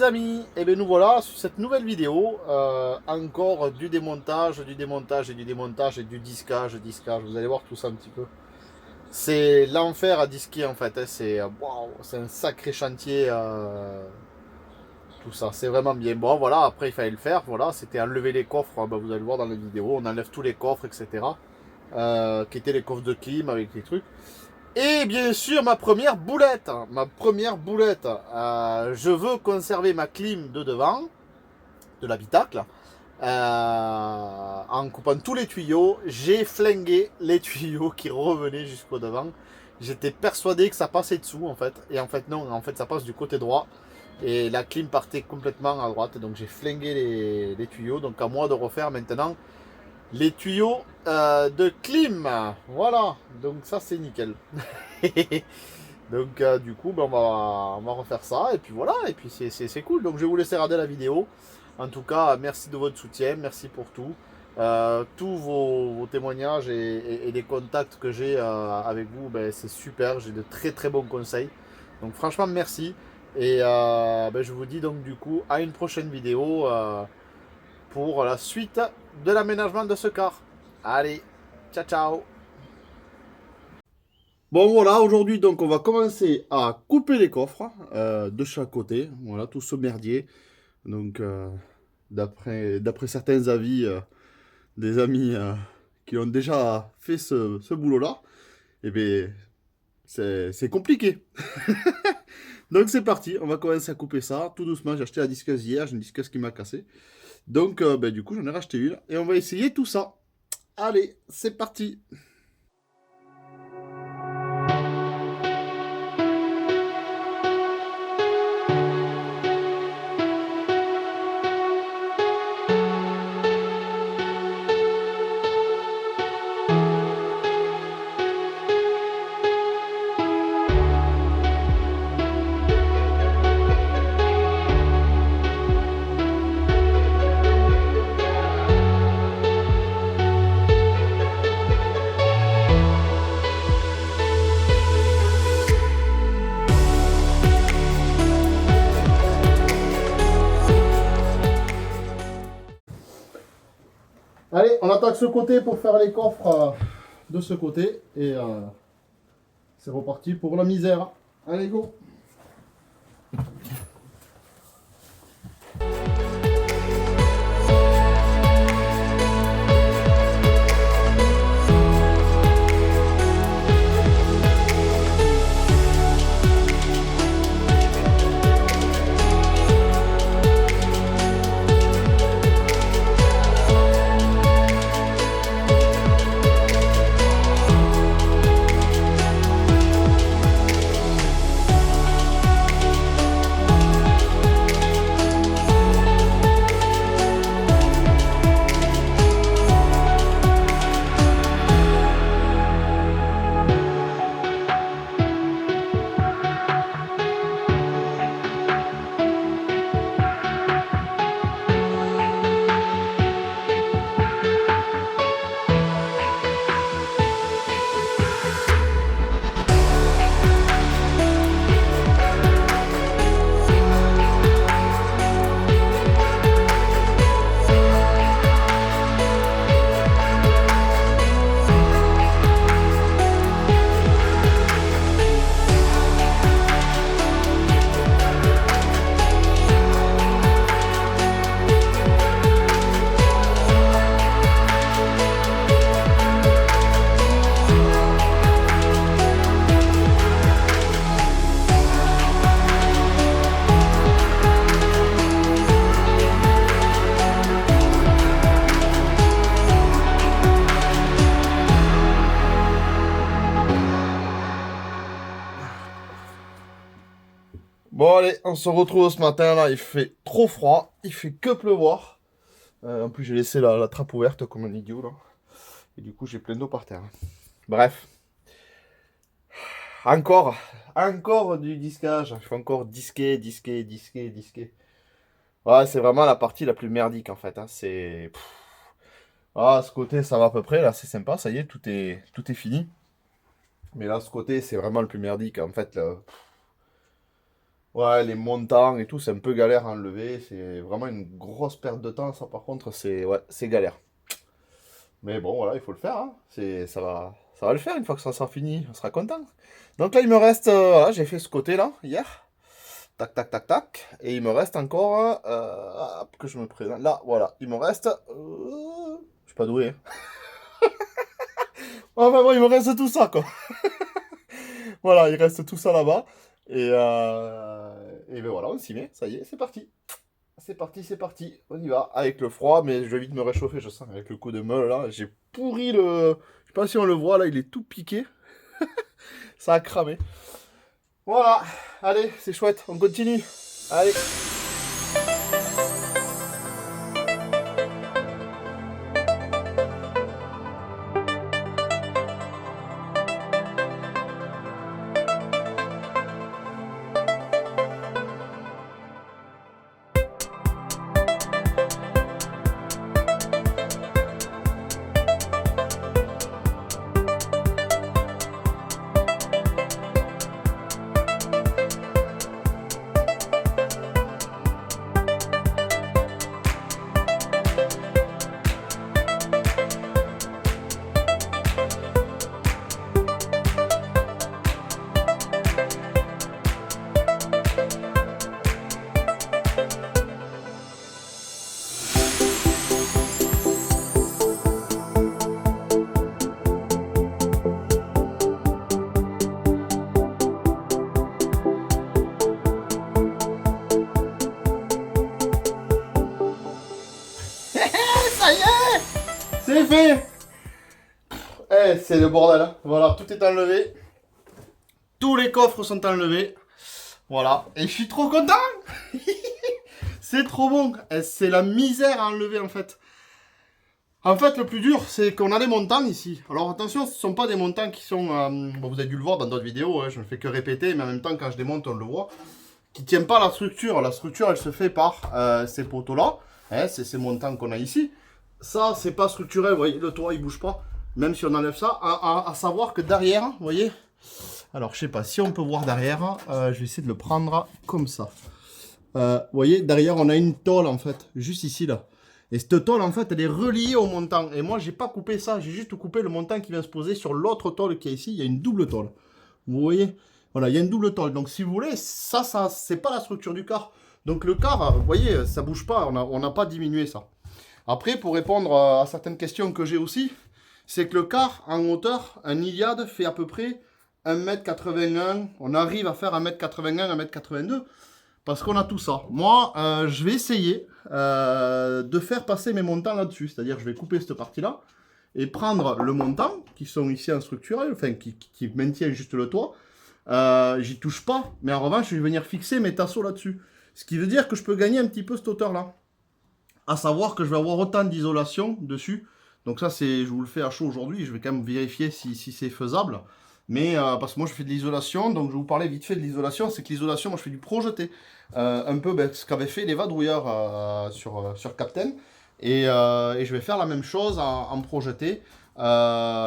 amis, et bien nous voilà sur cette nouvelle vidéo, encore du démontage, du démontage et du démontage et du disquage, vous allez voir tout ça un petit peu. C'est l'enfer à disquer en fait, hein. C'est waouh, c'est un sacré chantier, tout ça, c'est vraiment bien. Bon voilà, après il fallait le faire, voilà, c'était enlever les coffres, bah, vous allez le voir dans la vidéo, on enlève tous les coffres, etc. Qui étaient les coffres de clim avec les trucs. Et bien sûr, ma première boulette. Je veux conserver ma clim de devant, de l'habitacle, en coupant tous les tuyaux. J'ai flingué les tuyaux qui revenaient jusqu'au devant. J'étais persuadé que ça passait dessous, en fait. Et en fait, non, en fait, ça passe du côté droit. Et la clim partait complètement à droite. Donc, j'ai flingué les tuyaux. Donc, à moi de refaire maintenant les tuyaux de clim. Voilà. Donc, ça, c'est nickel. Donc du coup ben, on va refaire ça et puis voilà et puis c'est cool. Donc je vais vous laisser regarder la vidéo. En tout cas merci de votre soutien, merci pour tout. Tous vos témoignages et les contacts que j'ai avec vous, ben, c'est super, j'ai de très très bons conseils. Donc franchement merci. Et ben, je vous dis donc du coup à une prochaine vidéo pour la suite de l'aménagement de ce car. Allez, ciao ciao. Bon voilà, aujourd'hui donc on va commencer à couper les coffres de chaque côté, voilà tout ce merdier. Donc d'après certains avis des amis qui ont déjà fait ce boulot-là, eh bien c'est compliqué. Donc c'est parti, on va commencer à couper ça tout doucement. J'ai acheté la disqueuse hier, j'ai une disqueuse qui m'a cassé. Donc ben, du coup j'en ai racheté une et on va essayer tout ça. Allez, c'est parti. Allez, on attaque ce côté pour faire les coffres de ce côté. Et c'est reparti pour la misère. Allez, go! Bon allez, on se retrouve ce matin là, il fait trop froid, il fait que pleuvoir. En plus j'ai laissé la trappe ouverte comme un idiot là. Et du coup j'ai plein d'eau par terre. Bref. Encore du disquage. Il faut encore disquer. Ouais, c'est vraiment la partie la plus merdique en fait, hein. C'est. Ah, ce côté ça va à peu près, là c'est sympa, ça y est, tout est fini. Mais là ce côté c'est vraiment le plus merdique en fait. Là. Ouais, les montants et tout, c'est un peu galère à enlever. C'est vraiment une grosse perte de temps, ça par contre, c'est ouais, c'est galère. Mais bon, voilà, il faut le faire, hein. Ça va le faire une fois que ça sera fini, on sera content. Donc là, il me reste, voilà, j'ai fait ce côté-là hier. Tac, tac, tac, tac. Et il me reste encore, hop, que je me présente. Là, voilà, il me reste, je suis pas doué, hein. Enfin bon, il me reste tout ça, quoi. Voilà, il reste tout ça là-bas. Et ben voilà, on s'y met, ça y est, c'est parti. C'est parti, c'est parti. On y va. Avec le froid, mais je vais vite me réchauffer, je sens. Avec le coup de meule, là, j'ai pourri le... Je sais pas si on le voit, là, il est tout piqué. Ça a cramé. Voilà. Allez, c'est chouette. On continue. Allez. Ça y est, c'est fait. Eh, c'est le bordel, hein. Voilà, tout est enlevé. Tous les coffres sont enlevés. Voilà. Et je suis trop content. C'est trop bon. Eh, c'est la misère à enlever, en fait. En fait, le plus dur, c'est qu'on a des montants ici. Alors attention, ce ne sont pas des montants qui sont... bon, vous avez dû le voir dans d'autres vidéos, hein, je ne fais que répéter, mais en même temps, quand je démonte, on le voit. Qui ne tiennent pas la structure. La structure, elle se fait par ces poteaux-là. Hein, c'est ces montants qu'on a ici. Ça, c'est pas structurel, vous voyez, le toit, il bouge pas. Même si on enlève ça. À savoir que derrière, vous voyez... Alors, je sais pas si on peut voir derrière. Je vais essayer de le prendre comme ça. Vous voyez, derrière, on a une tôle, en fait. Juste ici, là. Et cette tôle, en fait, elle est reliée au montant. Et moi, j'ai pas coupé ça. J'ai juste coupé le montant qui vient se poser sur l'autre tôle qui est ici. Il y a une double tôle. Vous voyez? Voilà, il y a une double tôle. Donc, si vous voulez, ça c'est pas la structure du car. Donc, le car, vous voyez, ça bouge pas. On n'a pas diminué ça. Après, pour répondre à certaines questions que j'ai aussi, c'est que le car, en hauteur, un Iliad fait à peu près 1m81. On arrive à faire 1m81, 1m82. Parce qu'on a tout ça. Moi, je vais essayer de faire passer mes montants là-dessus. C'est-à-dire, je vais couper cette partie-là et prendre le montant, qui sont ici en structurel, enfin, qui maintiennent juste le toit. J'y touche pas, mais en revanche, je vais venir fixer mes tasseaux là-dessus. Ce qui veut dire que je peux gagner un petit peu cette hauteur-là. À savoir que je vais avoir autant d'isolation dessus. Donc ça, je vous le fais à chaud aujourd'hui. Je vais quand même vérifier si c'est faisable. Mais parce que moi, je fais de l'isolation. Donc je vais vous parler vite fait de l'isolation. C'est que l'isolation, moi, je fais du projeté. Un peu ce qu'avaient fait les vadrouilleurs sur Captain. Et je vais faire la même chose en projeté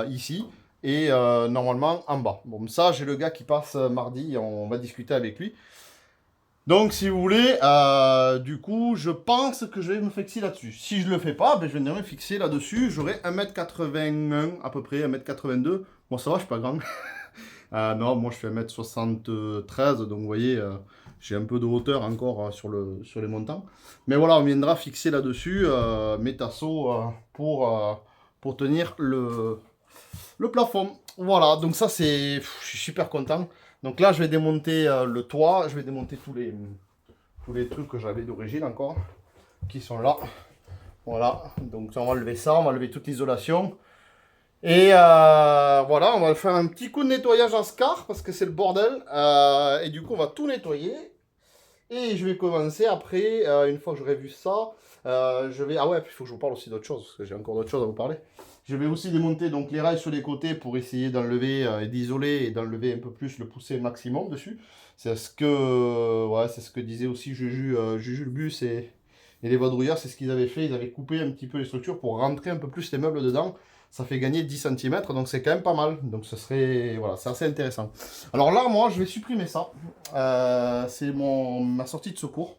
ici. Et normalement en bas. Bon, ça, j'ai le gars qui passe mardi. On va discuter avec lui. Donc, si vous voulez, du coup, je pense que je vais me fixer là-dessus. Si je le fais pas, ben, je vais me fixer là-dessus. J'aurai 1m81 à peu près, 1m82. Bon, ça va, je suis pas grand. Non, moi, je fais 1m73. Donc, vous voyez, j'ai un peu de hauteur encore sur les montants. Mais voilà, on viendra fixer là-dessus mes tasseaux pour tenir le plafond. Voilà, donc ça, je suis super content. Donc là, je vais démonter le toit, je vais démonter tous les trucs que j'avais d'origine encore, qui sont là. Voilà, donc on va lever ça, on va lever toute l'isolation. Et voilà, on va faire un petit coup de nettoyage en scar, parce que c'est le bordel. Et du coup, on va tout nettoyer. Et je vais commencer après, une fois que j'aurai vu ça, je vais... Ah ouais, puis il faut que je vous parle aussi d'autre chose, parce que j'ai encore d'autres choses à vous parler. Je vais aussi démonter donc les rails sur les côtés pour essayer d'enlever et d'isoler et d'enlever un peu plus, le pousser maximum dessus. C'est ce que disait aussi Juju le bus et Et les vadrouilleurs, c'est ce qu'ils avaient fait. Ils avaient coupé un petit peu les structures pour rentrer un peu plus les meubles dedans. Ça fait gagner 10 cm, donc c'est quand même pas mal. Donc ce serait, voilà, c'est assez intéressant. Alors là, moi, je vais supprimer ça. C'est ma sortie de secours.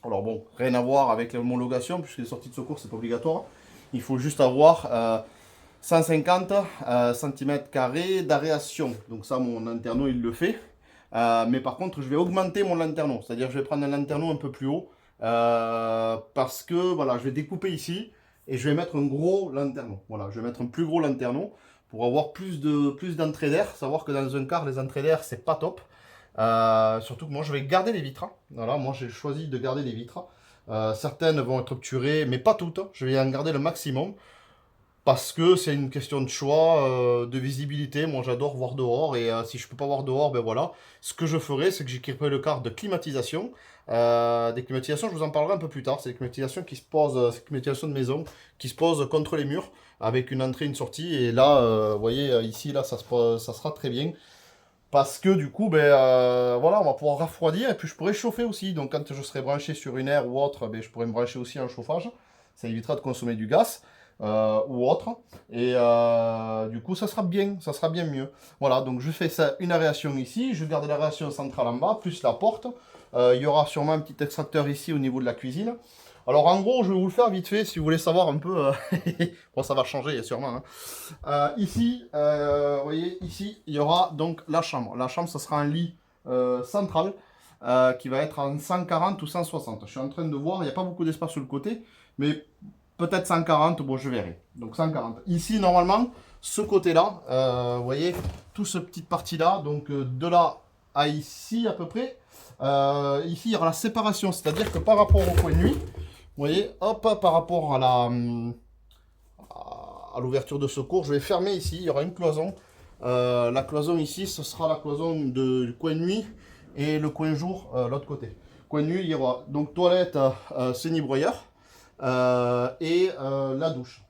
Alors bon, rien à voir avec l'homologation, puisque les sorties de secours, c'est pas obligatoire. Il faut juste avoir 150 cm² d'aération. Donc ça, mon lanterneau, il le fait. Mais par contre, je vais augmenter mon lanterneau. C'est-à-dire, je vais prendre un lanterneau un peu plus haut. Parce que, voilà, je vais découper ici. Et je vais mettre un gros lanterneau. Voilà, je vais mettre un plus gros lanterneau pour avoir plus d'entrée d'air. Savoir que dans un car, les entrées d'air, c'est pas top. Surtout que moi, je vais garder les vitres. Voilà, moi, j'ai choisi de garder les vitres. Certaines vont être obturées, mais pas toutes. Je vais en garder le maximum. Parce que c'est une question de choix, de visibilité. Moi, j'adore voir dehors. Et si je peux pas voir dehors, ben voilà. Ce que je ferai, c'est que j'équiperai le car de climatisation. Des climatisations, je vous en parlerai un peu plus tard. C'est des climatisations qui se posent, c'est des climatisations de maison qui se posent contre les murs avec une entrée et une sortie. Et là, vous voyez, ici, là, ça sera très bien. Parce que du coup, ben, voilà, on va pouvoir refroidir et puis je pourrais chauffer aussi. Donc quand je serai branché sur une aire ou autre, ben, je pourrais me brancher aussi en chauffage. Ça évitera de consommer du gaz ou autre. Et du coup, ça sera bien mieux. Voilà, donc je fais ça, une aération ici. Je garde l'aération centrale en bas, plus la porte. Il y aura sûrement un petit extracteur ici au niveau de la cuisine. Alors en gros, je vais vous le faire vite fait si vous voulez savoir un peu. Bon, ça va changer sûrement. Hein. Ici, vous voyez, ici, il y aura donc la chambre. La chambre, ce sera un lit central qui va être en 140 ou 160. Je suis en train de voir, il n'y a pas beaucoup d'espace sur le côté, mais peut-être 140, bon, je verrai. Donc 140. Ici, normalement, ce côté-là, vous voyez, toute cette petite partie-là, donc de là à ici à peu près, ici, il y aura la séparation, c'est-à-dire que par rapport au coin de nuit, vous voyez, hop, par rapport à l'ouverture de secours, je vais fermer ici, il y aura une cloison. La cloison ici, ce sera la cloison du coin nuit et le coin jour, l'autre côté. Coin nuit, il y aura donc toilette, semi-broyeur et la douche.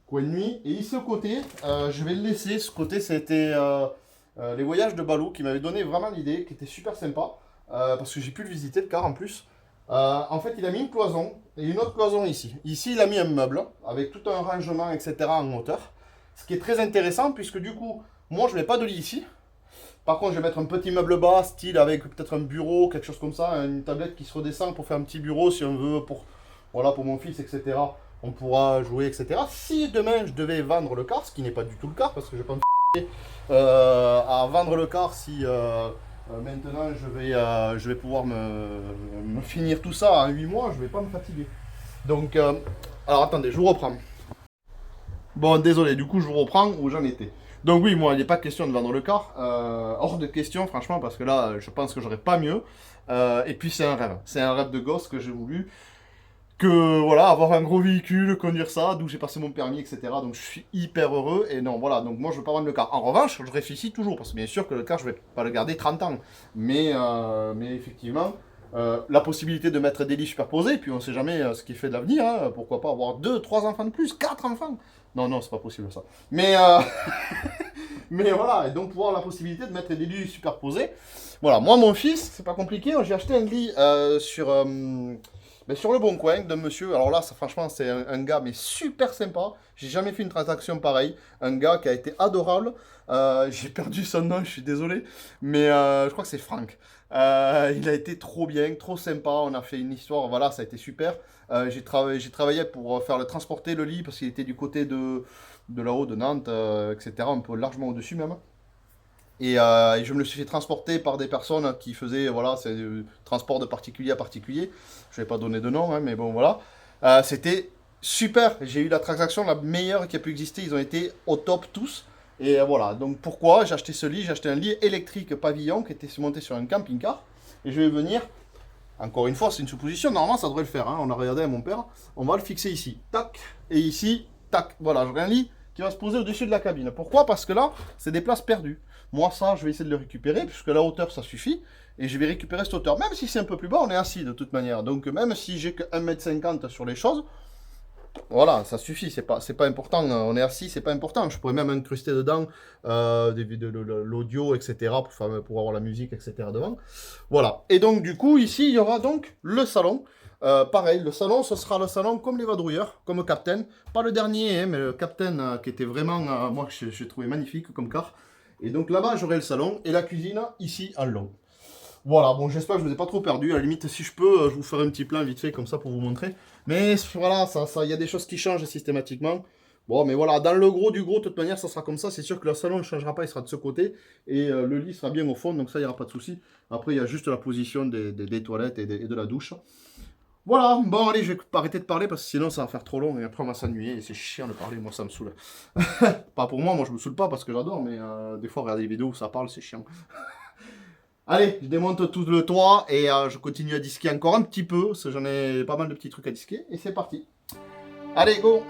Coin nuit. Et ici, ce côté, je vais le laisser. Ce côté, c'était les voyages de Balou qui m'avaient donné vraiment l'idée, qui était super sympa. Parce que j'ai pu le visiter, le car en plus. En fait, il a mis une cloison et une autre cloison ici. Ici, il a mis un meuble avec tout un rangement, etc. en hauteur. Ce qui est très intéressant puisque du coup, moi, je ne mets pas de lit ici. Par contre, je vais mettre un petit meuble bas, style avec peut-être un bureau, quelque chose comme ça, une tablette qui se redescend pour faire un petit bureau si on veut, voilà, pour mon fils, etc. On pourra jouer, etc. Si demain, je devais vendre le car, ce qui n'est pas du tout le cas, parce que je vais pas à vendre le car si... maintenant, je vais pouvoir me finir tout ça en 8 mois, je ne vais pas me fatiguer. Donc, alors attendez, je vous reprends. Bon, désolé, du coup, je vous reprends où j'en étais. Donc oui, moi, il n'est pas question de vendre le car. Hors de question, franchement, parce que là, je pense que j'aurais pas mieux. Et puis, c'est un rêve. C'est un rêve de gosse que j'ai voulu. Que voilà, avoir un gros véhicule, conduire ça, d'où j'ai passé mon permis, etc. Donc je suis hyper heureux. Et non, voilà, donc moi je veux pas vendre le car. En revanche, je réfléchis toujours, parce que bien sûr que le car, je vais pas le garder 30 ans. Mais effectivement, la possibilité de mettre des lits superposés, puis on sait jamais ce qui fait de l'avenir, hein, pourquoi pas avoir 2, 3 enfants de plus, 4 enfants. Non, non, c'est pas possible ça. Mais, mais voilà, et donc pouvoir la possibilité de mettre des lits superposés. Voilà, moi mon fils, c'est pas compliqué, j'ai acheté un lit sur le Bon Coin d'un monsieur. Alors là, ça, franchement, c'est un gars mais super sympa. J'ai jamais fait une transaction pareille. Un gars qui a été adorable. J'ai perdu son nom, je suis désolé. Mais je crois que c'est Franck. Il a été trop bien, trop sympa. On a fait une histoire, voilà, ça a été super. J'ai travaillé pour faire transporter le lit parce qu'il était du côté de là-haut, de Nantes, etc. Un peu largement au-dessus même. Et je me le suis fait transporter par des personnes qui faisaient, voilà, c'est du transport de particulier à particulier. Je ne vais pas donner de nom, hein, mais bon, voilà. C'était super. J'ai eu la transaction la meilleure qui a pu exister. Ils ont été au top tous. Et voilà. Donc pourquoi j'ai acheté ce lit? J'ai acheté un lit électrique pavillon qui était monté sur un camping-car. Et je vais venir. Encore une fois, c'est une supposition. Normalement, ça devrait le faire. Hein. On a regardé avec mon père. On va le fixer ici. Tac. Et ici, tac. Voilà, j'aurai un lit qui va se poser au-dessus de la cabine. Pourquoi? Parce que là, c'est des places perdues. Moi, ça, je vais essayer de le récupérer, puisque la hauteur, ça suffit. Et je vais récupérer cette hauteur. Même si c'est un peu plus bas, on est assis de toute manière. Donc, même si j'ai que 1,50 m sur les choses, voilà, ça suffit. C'est pas important. On est assis, c'est pas important. Je pourrais même incruster dedans de l'audio, etc. Pour avoir la musique, etc. devant. Voilà. Et donc, du coup, ici, il y aura donc le salon. Pareil, le salon, ce sera le salon comme les vadrouilleurs, comme Captain. Pas le dernier, hein, mais le Captain qui était vraiment, moi, j'ai trouvé magnifique comme car. Et donc là-bas, j'aurai le salon et la cuisine ici en long. Voilà, bon, j'espère que je vous ai pas trop perdu. À la limite, si je peux, je vous ferai un petit plan vite fait comme ça pour vous montrer. Mais voilà, il y a des choses qui changent systématiquement. Bon, mais voilà, dans le gros du gros, de toute manière, ça sera comme ça. C'est sûr que le salon ne changera pas, il sera de ce côté. Et le lit sera bien au fond, donc ça, il n'y aura pas de souci. Après, il y a juste la position des toilettes et de la douche. Voilà, bon, allez, je vais arrêter de parler parce que sinon, ça va faire trop long et après, on va s'ennuyer. Et c'est chiant de parler, moi, ça me saoule. Pas pour moi, je me saoule pas parce que j'adore, mais des fois, regarder des vidéos où ça parle, c'est chiant. Allez, je démonte tout le toit et je continue à disquer encore un petit peu, parce que j'en ai pas mal de petits trucs à disquer, et c'est parti. Allez, go!